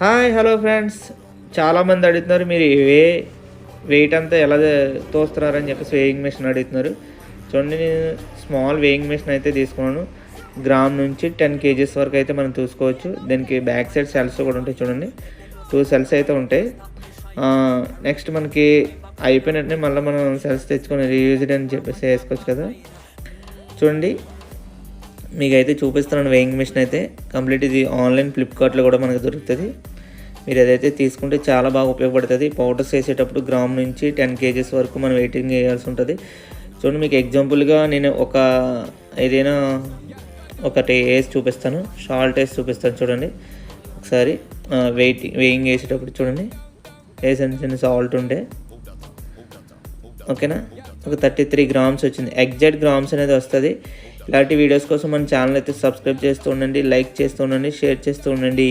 Hi hello friends, చాలామంది అడుగుతున్నారు మీరు వెయిట్ అంతా ఎలా తోస్తున్నారని చెప్పేసి వేయింగ్ మెషిన్ అడుగుతున్నారు. చూడండి, నేను స్మాల్ వేయింగ్ మెషిన్ అయితే తీసుకున్నాను. గ్రామ్ నుంచి 10 kgs వరకు అయితే మనం చూసుకోవచ్చు. దీనికి బ్యాక్ సైడ్ సెల్స్ కూడా ఉంటాయి. చూడండి, 2 సెల్స్ అయితే ఉంటాయి. నెక్స్ట్ మనకి అయిపోయినట్టే మళ్ళీ మనం సెల్స్ తెచ్చుకొని రీయూజ్డ్ అని చెప్పేసి వేసుకోవచ్చు కదా. చూడండి, మీకైతే చూపిస్తున్నాను వేయింగ్ మెషిన్ అయితే కంప్లీట్. ఇది ఆన్లైన్ ఫ్లిప్కార్ట్లో కూడా మనకు దొరుకుతుంది. మీరు అదైతే తీసుకుంటే చాలా బాగా ఉపయోగపడుతుంది. పౌడర్స్ వేసేటప్పుడు గ్రామ్ నుంచి 10 kgs వరకు మనం వెయిటింగ్ వేయాల్సి ఉంటుంది. చూడండి, మీకు ఎగ్జాంపుల్గా నేను ఏదైనా ఒకటి వేసి చూపిస్తాను, షాల్ట్ వేసి చూపిస్తాను. చూడండి ఒకసారి వేయింగ్ వేసేటప్పుడు చూడండి, చిన్న సాల్ట్ ఉండే, ఓకేనా, ఒక 33 grams వచ్చింది. ఎగ్జాక్ట్ గ్రామ్స్ అనేది వస్తుంది. ఇలాంటి వీడియోస్ కోసం మన ఛానల్ అయితే సబ్స్క్రైబ్ చేస్తూ ఉండండి, లైక్ చేస్తూ ఉండండి, షేర్ చేస్తూ ఉండండి.